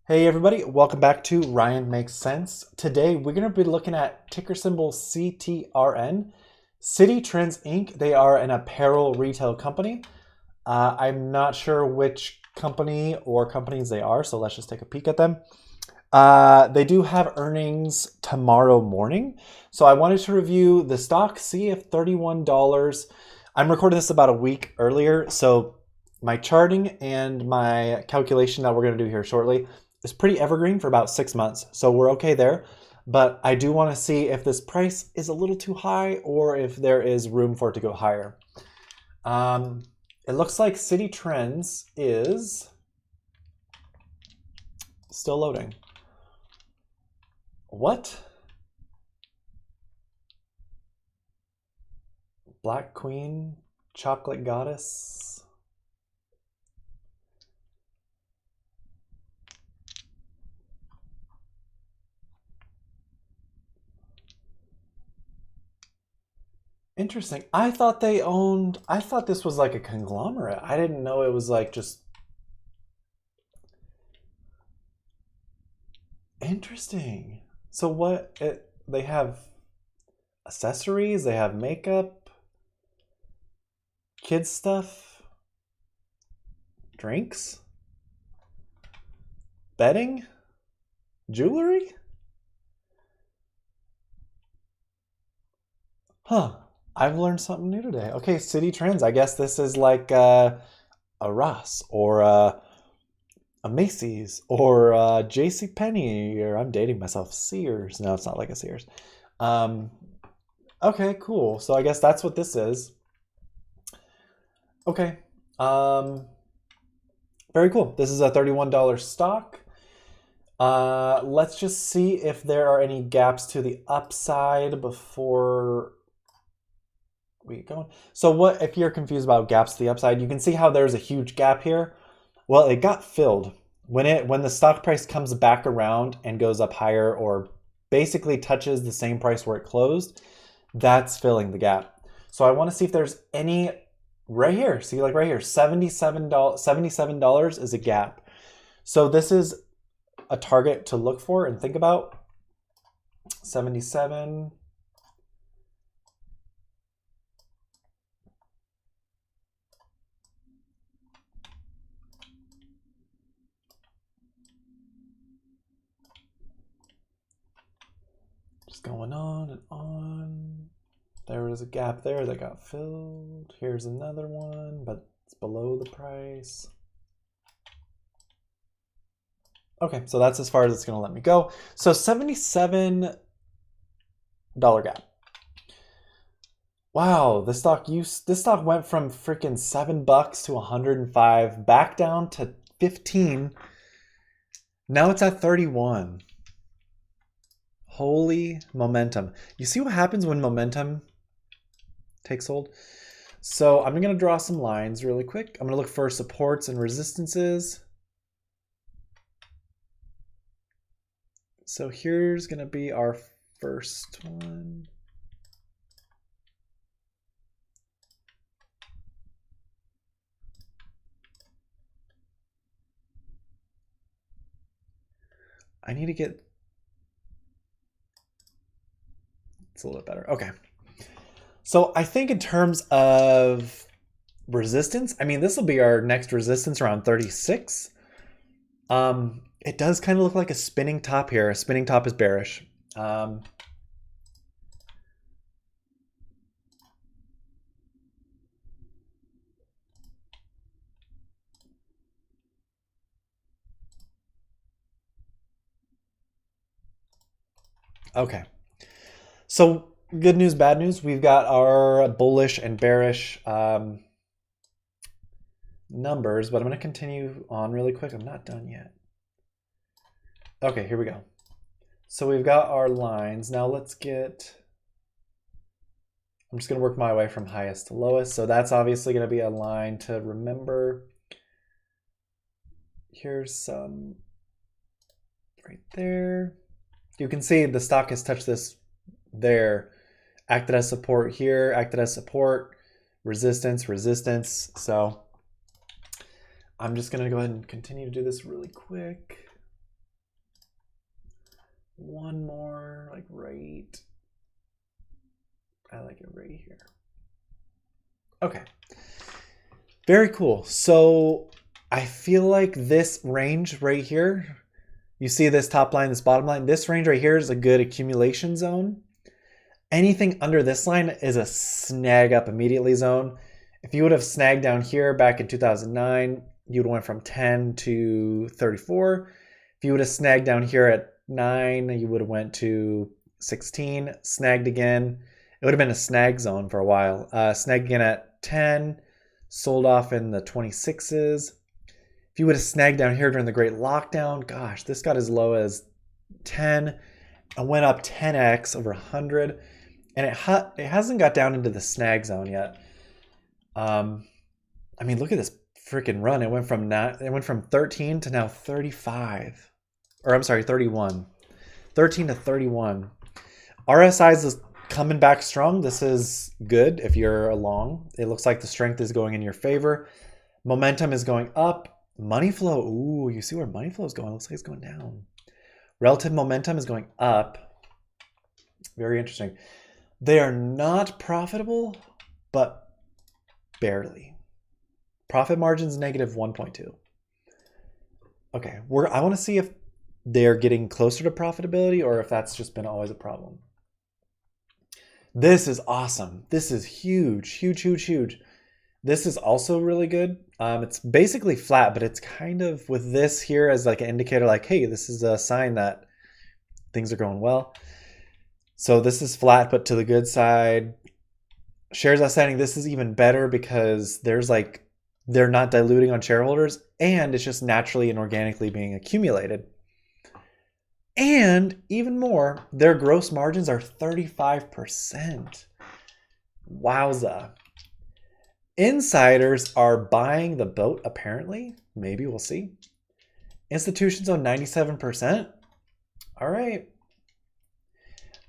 Hey everybody, welcome back to Ryan Makes Sense. Today we're going to be looking at ticker symbol CTRN, Citi Trends Inc. They are an apparel retail company. I'm not sure which company or companies they are, so let's just take a peek at them. They do have earnings tomorrow morning, so I wanted to review the stock, see if $31. I'm recording this about a week earlier, so my charting and my calculation that we're going to do here shortly is pretty evergreen for about 6 months. So we're okay there. But I do want to see if this price is a little too high or if there is room for it to go higher. It looks like Citi Trends is still loading. What? Black Queen, Chocolate Goddess. Interesting. I thought this was like a conglomerate. I didn't know it was like just interesting. So they have accessories, they have makeup, kids stuff, drinks, bedding, jewelry? Huh. I've learned something new today. Okay, Citi Trends. I guess this is like a Ross or a Macy's or J.C. Penney, or I'm dating myself, Sears. No, it's not like a Sears. Um, okay, cool. So I guess that's what this is. Okay. Very cool. This is a $31 stock. Let's just see if there are any gaps to the upside before we get going. So what if you're confused about gaps to the upside, you can see how there's a huge gap here. Well, it got filled. When the stock price comes back around and goes up higher or basically touches the same price where it closed, that's filling the gap. So I want to see if there's any right here. See, like right here, $77 is a gap. So this is a target to look for and think about. 77. Just going on and on. There was a gap there that got filled. Here's another one, but it's below the price. Okay, so that's as far as it's going to let me go. So $77 gap. Wow, this stock went from freaking $7 to 105, back down to 15. Now it's at 31. Holy momentum. You see what happens when momentum takes hold? So I'm going to draw some lines really quick. I'm going to look for supports and resistances. So here's going to be our first one. I need to get, it's a little bit better. Okay. So I think in terms of resistance, I mean, this will be our next resistance around 36. It does kind of look like a spinning top here. A spinning top is bearish. Okay. So good news, bad news. We've got our bullish and bearish numbers, but I'm going to continue on really quick. I'm not done yet. Okay, here we go. So we've got our lines. Now let's get, I'm just going to work my way from highest to lowest. So that's obviously going to be a line to remember. Here's some right there. You can see the stock has touched this there, acted as support here, acted as support, resistance, resistance. So I'm just going to go ahead and continue to do this really quick. one more, like right. I like it right here. Okay. Very cool. So I feel like this range right here, you see this top line, this bottom line, this range right here is a good accumulation zone. Anything under this line is a snag up immediately zone. If you would have snagged down here back in 2009, you would have went from 10 to 34. If you would have snagged down here at 9, you would have went to 16, snagged again. It would have been a snag zone for a while. Snagged again at 10, sold off in the 26s. If you would have snagged down here during the Great Lockdown, gosh, this got as low as 10 and went up 10x over 100. And it hasn't got down into the snag zone yet. I mean, look at this freaking run. It went from 13 to now 35. Or I'm sorry, 31. 13 to 31. RSI's is coming back strong. This is good if you're along. It looks like the strength is going in your favor. Momentum is going up. Money flow. Ooh, you see where money flow is going. It looks like it's going down. Relative momentum is going up. Very interesting. They are not profitable, but barely. Profit margin's negative 1.2. Okay, I want to see if they're getting closer to profitability or if that's just been always a problem. This is awesome. This is huge, huge, huge, huge. This is also really good. It's basically flat, but it's kind of with this here as like an indicator like, hey, this is a sign that things are going well. So this is flat, but to the good side. Shares outstanding, this is even better because they're not diluting on shareholders and it's just naturally and organically being accumulated. And even more, their gross margins are 35%. Wowza. Insiders are buying the boat, apparently. Maybe, we'll see. Institutions own 97%. All right.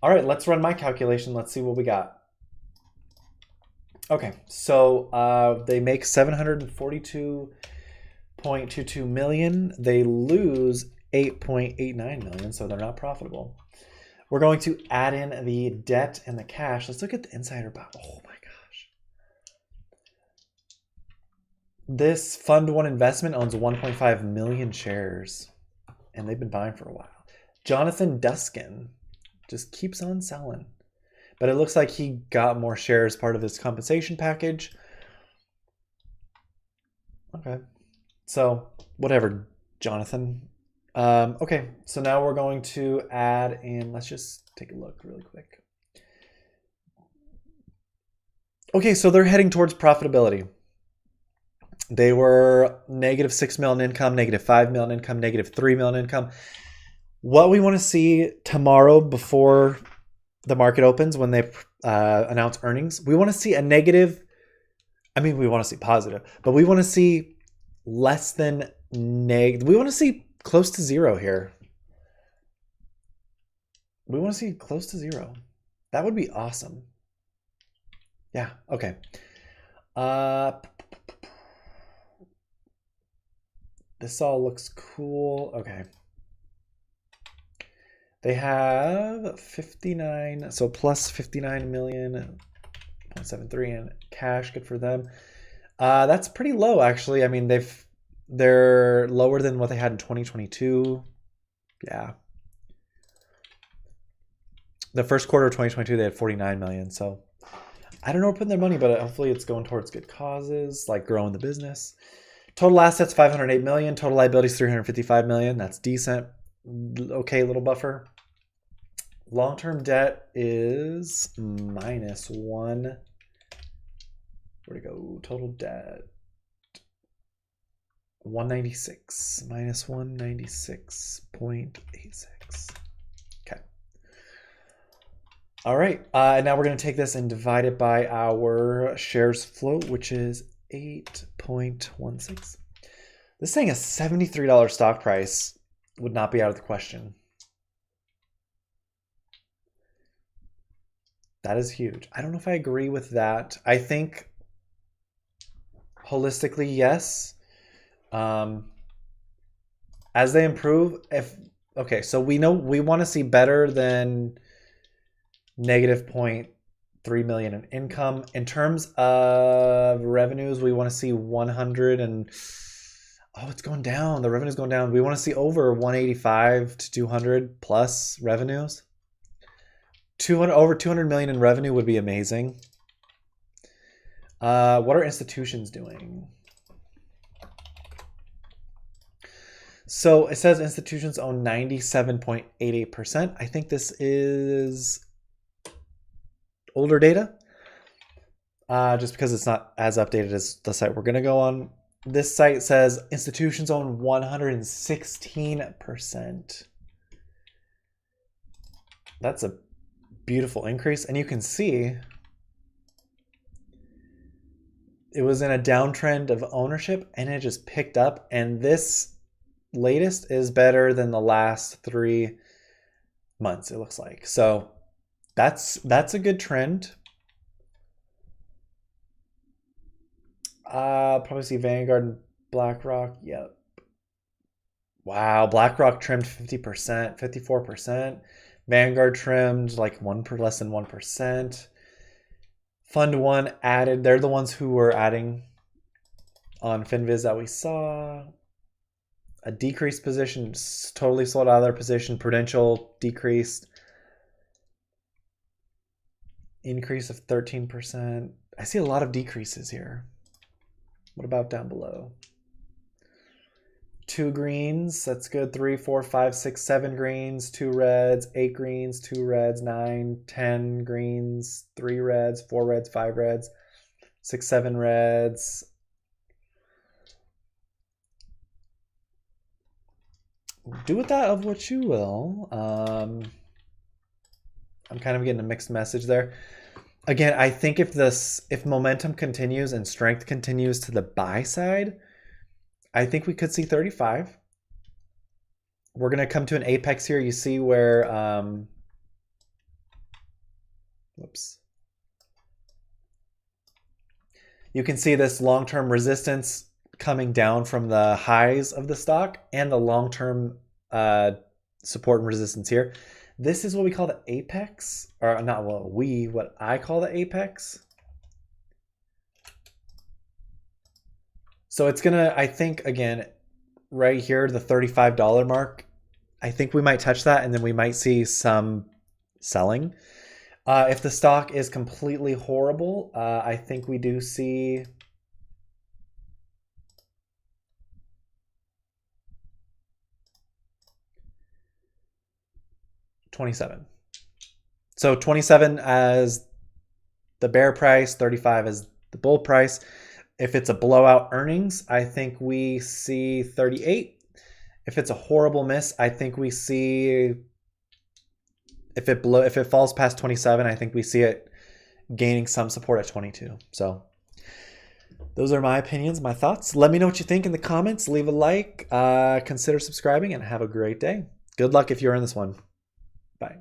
All right, let's run my calculation. Let's see what we got. Okay, so they make 742.22 million. They lose 8.89 million, so they're not profitable. We're going to add in the debt and the cash. Let's look at the insider buy. Oh my gosh. This Fund 1 investment owns 1.5 million shares, and they've been buying for a while. Jonathan Duskin just keeps on selling. But it looks like he got more shares part of his compensation package. Okay. So, whatever, Jonathan. Okay, so now we're going to add in, let's just take a look really quick. Okay, so they're heading towards profitability. They were negative 6 million income, negative 5 million income, negative 3 million income. What we want to see tomorrow before the market opens, when they announce earnings, we want to see a negative. I mean, we want to see positive, but we want to see less than negative. We want to see close to zero here. We want to see close to zero. That would be awesome. Yeah, okay. This all looks cool. Okay. They have 59, so plus 59 million, 0.73 in cash. Good for them. That's pretty low, actually. I mean, they're lower than what they had in 2022. Yeah. The first quarter of 2022, they had 49 million. So I don't know where putting their money, but hopefully it's going towards good causes, like growing the business. Total assets, 508 million. Total liabilities, 355 million. That's decent. Okay, little buffer. Long-term debt is -1. Where'd it go? Total debt 196, -196.86. Okay. All right. And now we're going to take this and divide it by our shares float, which is 8.16. This thing, a $73 stock price, would not be out of the question. That is huge. I don't know if I agree with that. I think holistically, yes. As they improve, if Okay, so we know we want to see better than negative 0.3 million in income. In terms of revenues, we want to see 100 and oh, it's going down. The revenue's going down. We want to see over 185 to 200 plus revenues. 200 over 200 million in revenue would be amazing. What are institutions doing? So it says institutions own 97.88%. I think this is older data, just because it's not as updated as the site we're going to go on. This site says institutions own 116%. That's a beautiful increase. And you can see it was in a downtrend of ownership and it just picked up. And this latest is better than the last 3 months, it looks like. So that's a good trend. Probably see Vanguard and BlackRock. Yep. Wow, BlackRock trimmed 50%, 54%. Vanguard trimmed like less than 1%. Fund One added. They're the ones who were adding on FinViz that we saw. A decreased position, totally sold out of their position. Prudential decreased. Increase of 13%. I see a lot of decreases here. What about down below? 2 greens, that's good. 3, 4, 5, 6, 7 greens, 2 reds, 8 greens, 2 reds, 9, 10 greens, 3 reds, 4 reds, 5 reds, 6, 7 reds. Do with that of what you will. I'm kind of getting a mixed message there. Again, I think if momentum continues and strength continues to the buy side, I think we could see 35. We're going to come to an apex here. You see where, whoops. You can see this long-term resistance coming down from the highs of the stock and the long-term support and resistance here. This is what we call the apex, or not what I call the apex. So it's gonna, I think, again, right here, the $35 mark, I think we might touch that and then we might see some selling. If the stock is completely horrible, I think we do see $27. So 27 as the bear price, 35 as the bull price. If it's a blowout earnings, I think we see 38. If it's a horrible miss, I think we see, if it falls past 27, I think we see it gaining some support at 22. So those are my opinions, my thoughts. Let me know what you think in the comments. Leave a like, consider subscribing, and have a great day. Good luck if you're in this one. Bye.